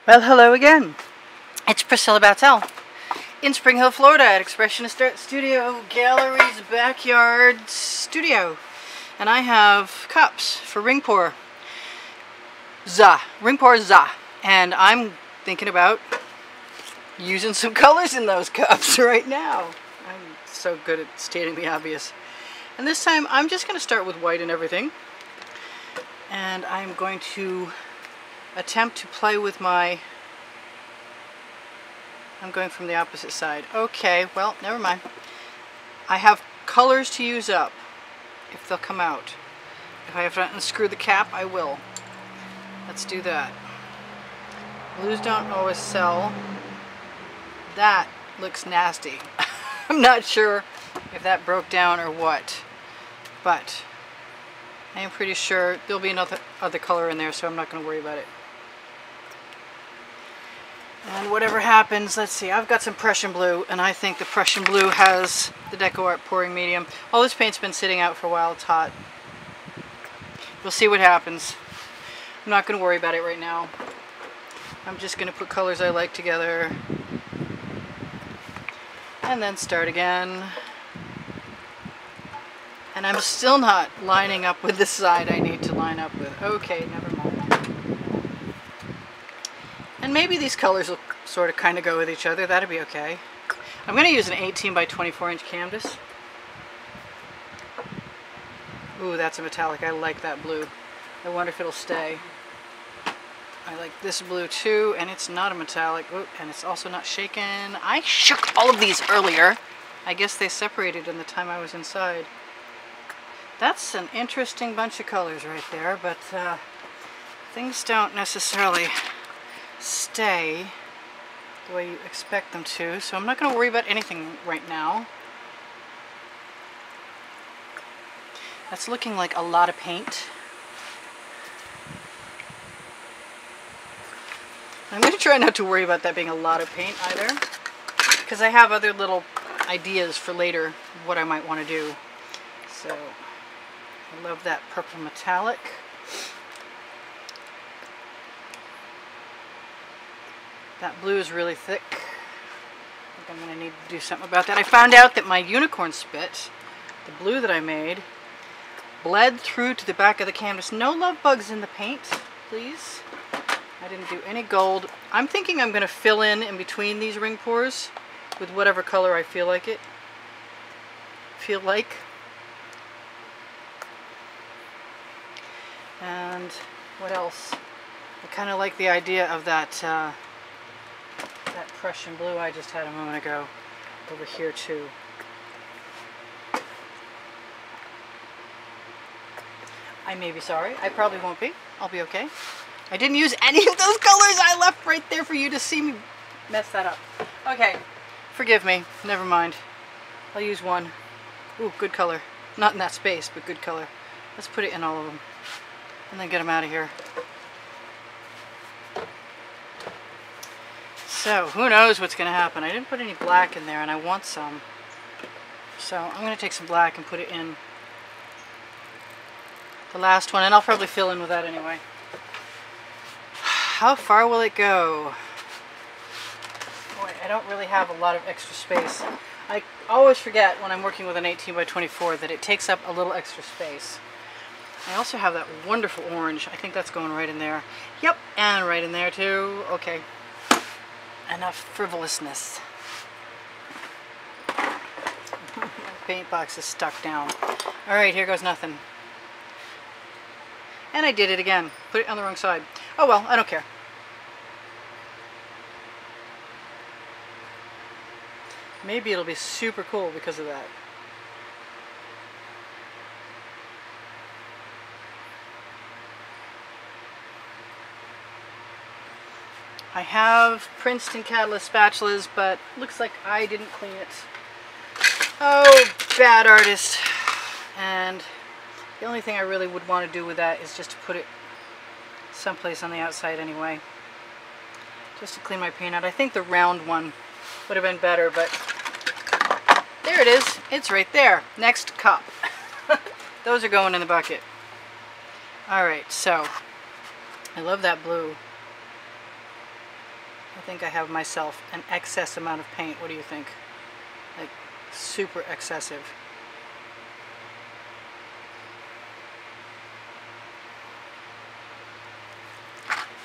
Well, hello again. It's Priscilla Battel in Spring Hill, Florida at Expressionist Art Studio Gallery's backyard studio. And I have cups for ring pour za. And I'm thinking about using some colors in those cups right now. I'm so good at stating the obvious. And this time I'm just going to start with white and everything. And I'm going to attempt to play with my... I'm going from the opposite side. Okay, well, never mind. I have colors to use up, if they'll come out. If I have to unscrew the cap, I will. Let's do that. Blues don't always sell. That looks nasty. I'm not sure if that broke down or what, but I am pretty sure there'll be another other color in there, so I'm not going to worry about it. And whatever happens, let's see, I've got some Prussian blue, and I think the Prussian blue has the Deco Art pouring medium. All this paint's been sitting out for a while, it's hot. We'll see what happens. I'm not going to worry about it right now. I'm just going to put colors I like together. And then start again. And I'm still not lining up with the side I need to line up with. Okay, never mind. And maybe these colors will sort of kind of go with each other. That'll be okay. I'm going to use an 18 by 24 inch canvas. Ooh, that's a metallic. I like that blue. I wonder if it'll stay. I like this blue too, and it's not a metallic. Ooh, and it's also not shaken. I shook all of these earlier. I guess they separated in the time I was inside. That's an interesting bunch of colors right there, but things don't necessarily stay the way you expect them to, so I'm not going to worry about anything right now. That's looking like a lot of paint. I'm going to try not to worry about that being a lot of paint either, because I have other little ideas for later what I might want to do. So I love that purple metallic. That blue is really thick. I think I'm going to need to do something about that. I found out that my unicorn spit, the blue that I made, bled through to the back of the canvas. No love bugs in the paint, please. I didn't do any gold. I'm thinking I'm going to fill in between these ring pours with whatever color I feel like it. And what else? I kind of like the idea of that that Prussian blue I just had a moment ago over here too. I may be sorry. I probably won't be. I'll be okay. I didn't use any of those colors I left right there for you to see me mess that up. Okay. Forgive me. Never mind. I'll use one. Ooh, good color. Not in that space, but good color. Let's put it in all of them. And then get them out of here. So, who knows what's going to happen. I didn't put any black in there, and I want some. So, I'm going to take some black and put it in the last one, and I'll probably fill in with that anyway. How far will it go? Boy, I don't really have a lot of extra space. I always forget when I'm working with an 18 by 24 that it takes up a little extra space. I also have that wonderful orange. I think that's going right in there. Yep, and right in there too. Okay. Enough frivolousness. My paint box is stuck down. Alright, here goes nothing. And I did it again. Put it on the wrong side. Oh well, I don't care. Maybe it'll be super cool because of that. I have Princeton Catalyst spatulas, but looks like I didn't clean it. Oh, bad artist. And the only thing I really would want to do with that is just to put it someplace on the outside anyway. Just to clean my paint out. I think the round one would have been better, but there it is. It's right there. Next cup. Those are going in the bucket. Alright, so I love that blue. I think I have myself an excess amount of paint. What do you think? Like super excessive.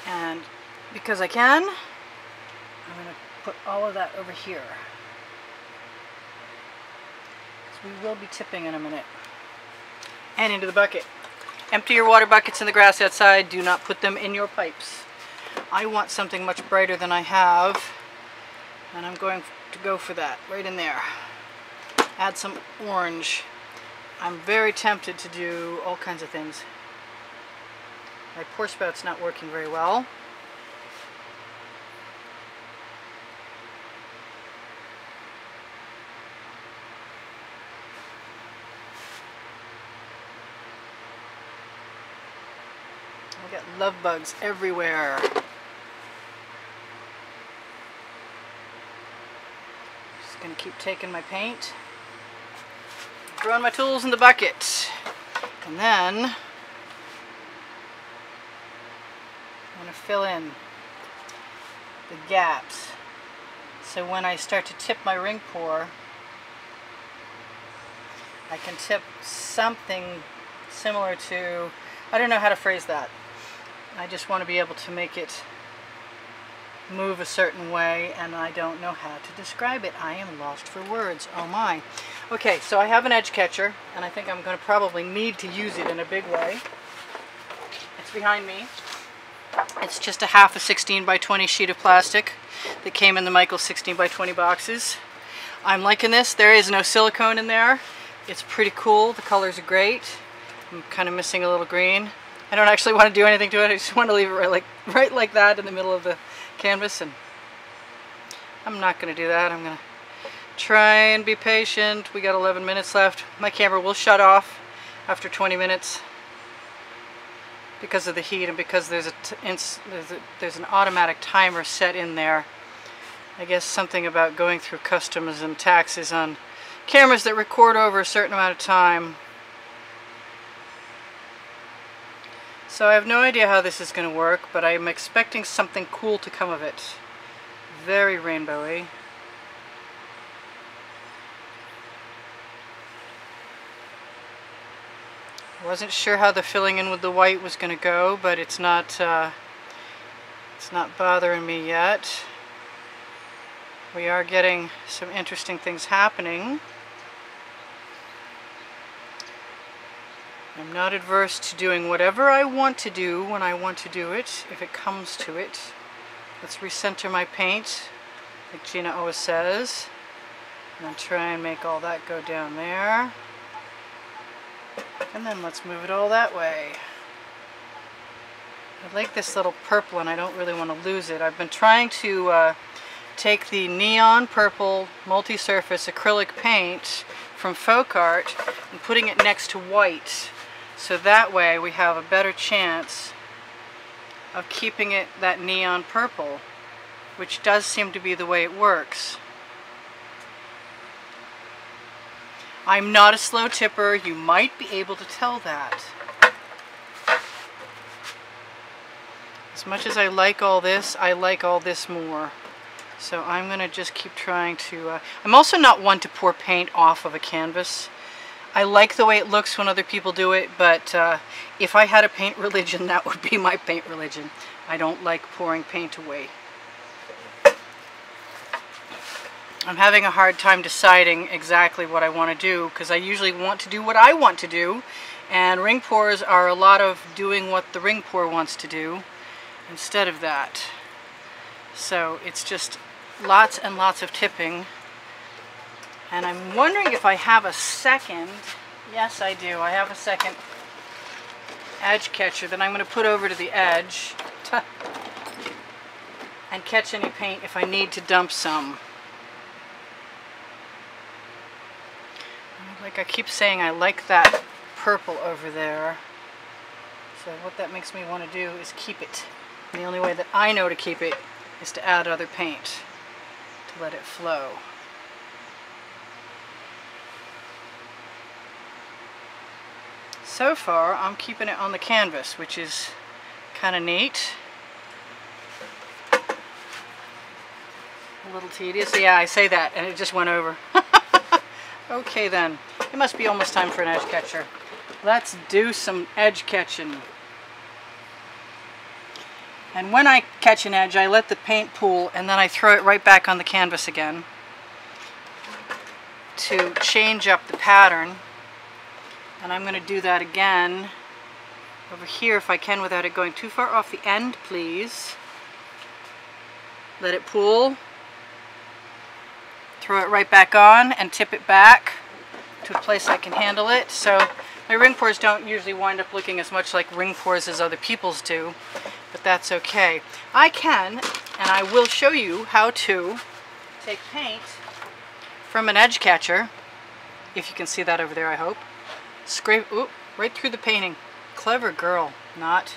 And because I can, I'm going to put all of that over here. We will be tipping in a minute. And into the bucket. Empty your water buckets in the grass outside. Do not put them in your pipes. I want something much brighter than I have, and I'm going to go for that right in there. Add some orange. I'm very tempted to do all kinds of things. My pour spout's not working very well. I got love bugs everywhere. Just gonna keep taking my paint, throwing my tools in the bucket, and then I'm gonna fill in the gaps. So when I start to tip my ring pour, I can tip something similar to, I don't know how to phrase that. I just want to be able to make it move a certain way, and I don't know how to describe it. I am lost for words. Oh my. Okay, so I have an edge catcher, and I think I'm going to probably need to use it in a big way. It's behind me. It's just a half a 16 by 20 sheet of plastic that came in the Michaels 16 by 20 boxes. I'm liking this. There is no silicone in there. It's pretty cool. The colors are great. I'm kind of missing a little green. I don't actually want to do anything to it. I just want to leave it right like that in the middle of the canvas, and I'm not going to do that. I'm going to try and be patient. We got 11 minutes left. My camera will shut off after 20 minutes because of the heat, and because there's an automatic timer set in there. I guess something about going through customs and taxes on cameras that record over a certain amount of time. So I have no idea how this is going to work, but I'm expecting something cool to come of it. Very rainbowy. I wasn't sure how the filling in with the white was going to go, but it's not bothering me yet. We are getting some interesting things happening. I'm not adverse to doing whatever I want to do when I want to do it, if it comes to it. Let's recenter my paint, like Gina always says. And then try and make all that go down there. And then let's move it all that way. I like this little purple, and I don't really want to lose it. I've been trying to take the neon purple multi-surface acrylic paint from Folk Art and putting it next to white. So that way we have a better chance of keeping it that neon purple, which does seem to be the way it works. I'm not a slow tipper. You might be able to tell that. As much as I like all this more. So I'm going to just keep trying to... I'm also not one to pour paint off of a canvas. I like the way it looks when other people do it, but if I had a paint religion, that would be my paint religion. I don't like pouring paint away. I'm having a hard time deciding exactly what I want to do, because I usually want to do what I want to do, and ring pours are a lot of doing what the ring pour wants to do instead of that. So it's just lots and lots of tipping. And I'm wondering if I have a second. Yes, I do. I have a second edge catcher that I'm going to put over to the edge and catch any paint if I need to dump some. Like I keep saying, I like that purple over there. So what that makes me want to do is keep it. And the only way that I know to keep it is to add other paint to let it flow. So far, I'm keeping it on the canvas, which is kind of neat. A little tedious. Yeah, I say that and it just went over. Okay then, it must be almost time for an edge catcher. Let's do some edge catching. And when I catch an edge, I let the paint pool and then I throw it right back on the canvas again to change up the pattern. And I'm going to do that again over here if I can without it going too far off the end, please. Let it pool. Throw it right back on and tip it back to a place I can handle it. So my ring pours don't usually wind up looking as much like ring pours as other people's do, but that's okay. I can, and I will show you how to take paint from an edge catcher, if you can see that over there, I hope. Scrape, oop, right through the painting. Clever girl, not.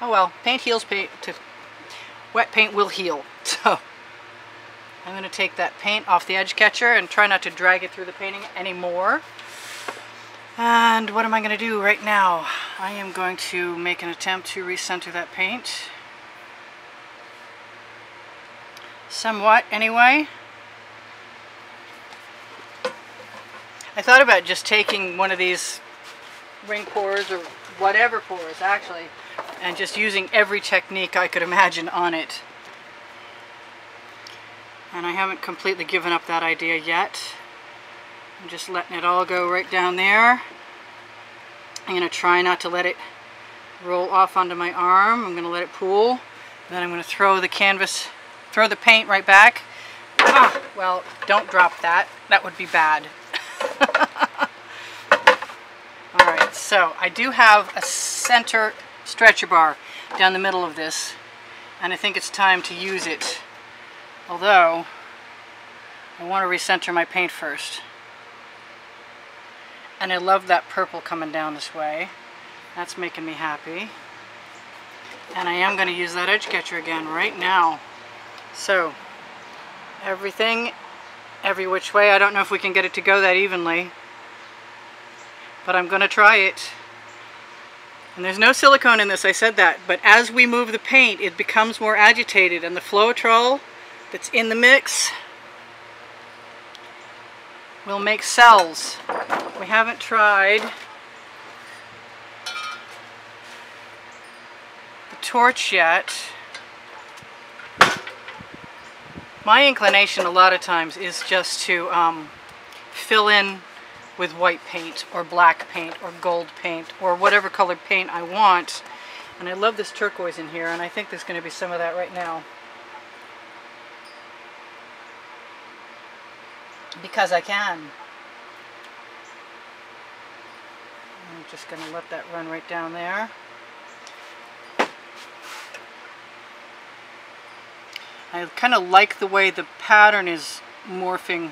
Oh well, paint heals paint. Wet paint will heal. So I'm going to take that paint off the edge catcher and try not to drag it through the painting anymore. And what am I going to do right now? I am going to make an attempt to recenter that paint. Somewhat, anyway. I thought about just taking one of these ring pours, or whatever pours actually, and just using every technique I could imagine on it. And I haven't completely given up that idea yet. I'm just letting it all go right down there. I'm going to try not to let it roll off onto my arm. I'm going to let it pool. Then I'm going to throw the canvas, throw the paint right back. Ah, well, don't drop that. That would be bad. Alright, so I do have a center stretcher bar down the middle of this, and I think it's time to use it. Although, I want to recenter my paint first. And I love that purple coming down this way. That's making me happy. And I am going to use that edge catcher again right now. So, everything, every which way. I don't know if we can get it to go that evenly, but I'm going to try it. And there's no silicone in this, I said that, but as we move the paint, it becomes more agitated, and the Floetrol that's in the mix will make cells. We haven't tried the torch yet. My inclination a lot of times is just to fill in with white paint or black paint or gold paint or whatever colored paint I want. And I love this turquoise in here, and I think there's going to be some of that right now. Because I can. I'm just going to let that run right down there. I kind of like the way the pattern is morphing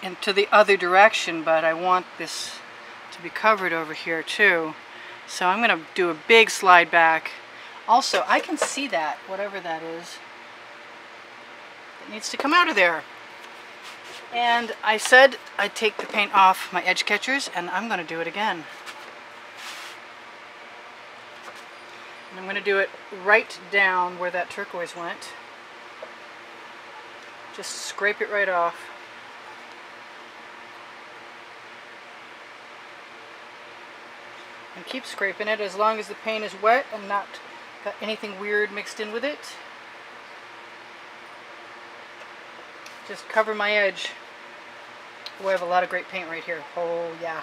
into the other direction, but I want this to be covered over here too. So I'm going to do a big slide back. Also, I can see that, whatever that is. It needs to come out of there. And I said I'd take the paint off my edge catchers, and I'm going to do it again. And I'm going to do it right down where that turquoise went. Just scrape it right off. And keep scraping it as long as the paint is wet and not got anything weird mixed in with it. Just cover my edge. Oh, I have a lot of great paint right here. Oh yeah.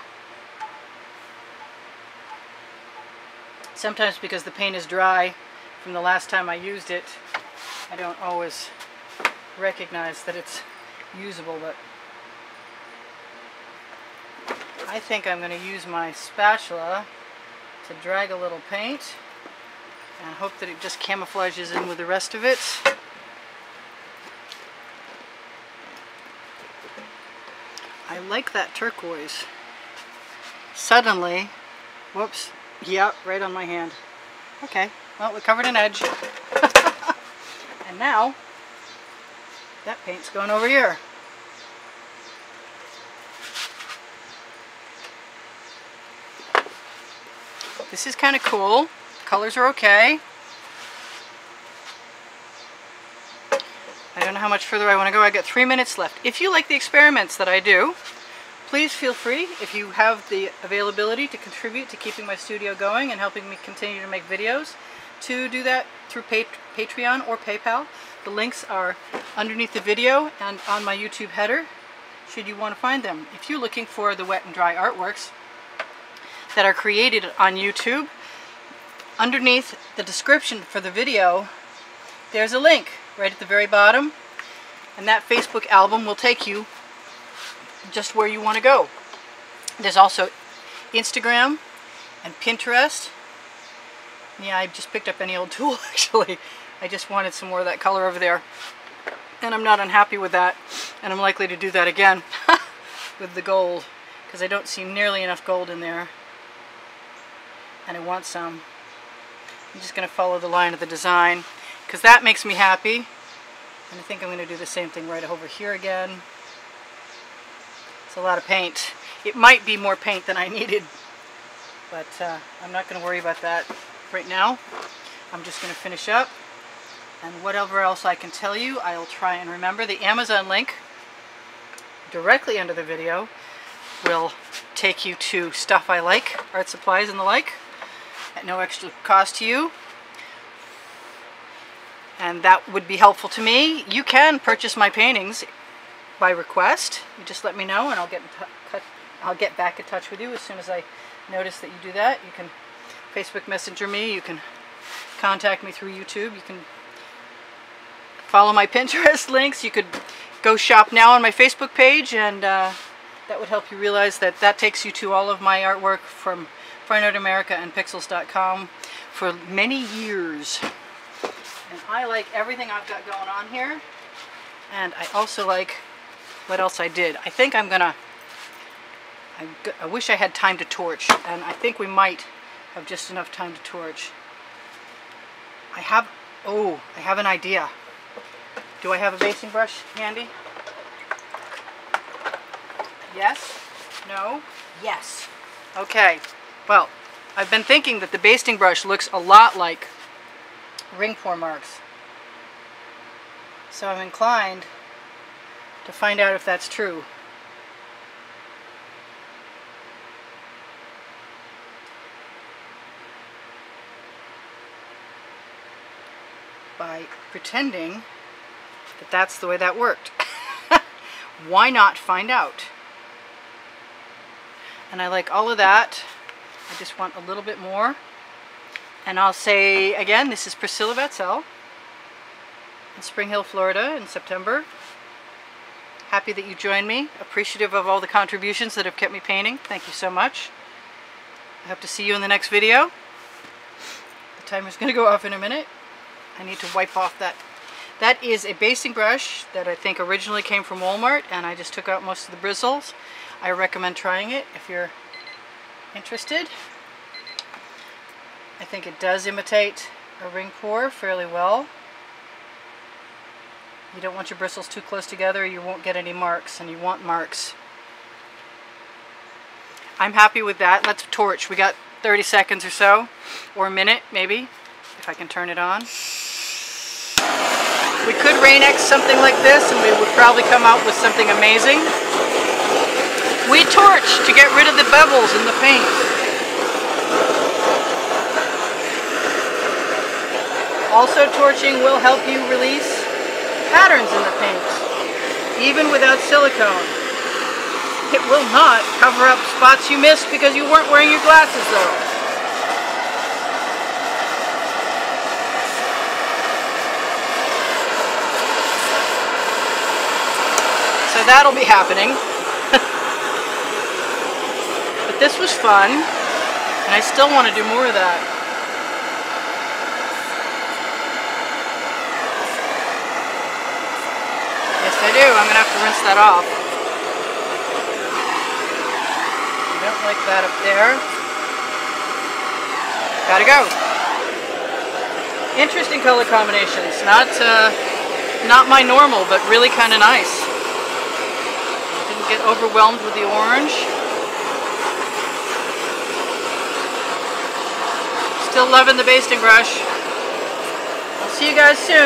Sometimes because the paint is dry from the last time I used it, I don't always recognize that it's usable, but I think I'm going to use my spatula to drag a little paint and hope that it just camouflages in with the rest of it. I like that turquoise. Suddenly, whoops, yep, right on my hand. Okay, well, we covered an edge. And now, that paint's going over here. This is kind of cool. Colors are okay. I don't know how much further I want to go. I got 3 minutes left. If you like the experiments that I do, please feel free, if you have the availability to contribute to keeping my studio going and helping me continue to make videos, to do that through Patreon or PayPal. The links are underneath the video and on my YouTube header, should you want to find them. If you're looking for the wet and dry artworks that are created on YouTube, underneath the description for the video, there's a link right at the very bottom, and that Facebook album will take you just where you want to go. There's also Instagram and Pinterest. Yeah, I just picked up any old tool actually. I just wanted some more of that color over there, and I'm not unhappy with that, and I'm likely to do that again with the gold, because I don't see nearly enough gold in there, and I want some. I'm just going to follow the line of the design, because that makes me happy, and I think I'm going to do the same thing right over here again. It's a lot of paint. It might be more paint than I needed, but I'm not going to worry about that right now. I'm just going to finish up, and whatever else I can tell you, I'll try and remember. The Amazon link directly under the video will take you to stuff I like, art supplies and the like, at no extra cost to you, and that would be helpful to me. You can purchase my paintings by request. You just let me know, and I'll get back in touch with you as soon as I notice that you do that. You can Facebook Messenger me, you can contact me through YouTube, you can follow my Pinterest links, you could go shop now on my Facebook page, and that would help you realize that that takes you to all of my artwork from Fine Art America and Pixels.com for many years. And I like everything I've got going on here, and I also like what else I did. I think I'm gonna, I wish I had time to torch, and I think we might have just enough time to torch. I have an idea. Do I have a basting brush handy? Yes? No? Yes. Okay. Well, I've been thinking that the basting brush looks a lot like ring pour marks. So I'm inclined to find out if that's true. By pretending that that's the way that worked. Why not find out? And I like all of that. I just want a little bit more. And I'll say again, this is Priscilla Batzel in Spring Hill, Florida in September. Happy that you joined me. Appreciative of all the contributions that have kept me painting. Thank you so much. I hope to see you in the next video. The timer's going to go off in a minute. I need to wipe off that. That is a basting brush that I think originally came from Walmart, and I just took out most of the bristles. I recommend trying it if you're interested. I think it does imitate a ring pour fairly well. You don't want your bristles too close together, you won't get any marks, and you want marks. I'm happy with that. Let's torch. We got 30 seconds or so, or a minute maybe, if I can turn it on. We could Rain-X something like this, and we would probably come out with something amazing. We torch to get rid of the bubbles in the paint. Also, torching will help you release patterns in the paint, even without silicone. It will not cover up spots you missed because you weren't wearing your glasses though. So that'll be happening. But this was fun, and I still want to do more of that. Yes, I do. I'm going to have to rinse that off. I don't like that up there. Gotta go. Interesting color combinations. Not my normal, but really kind of nice. Didn't get overwhelmed with the orange. Still loving the basting brush. I'll see you guys soon.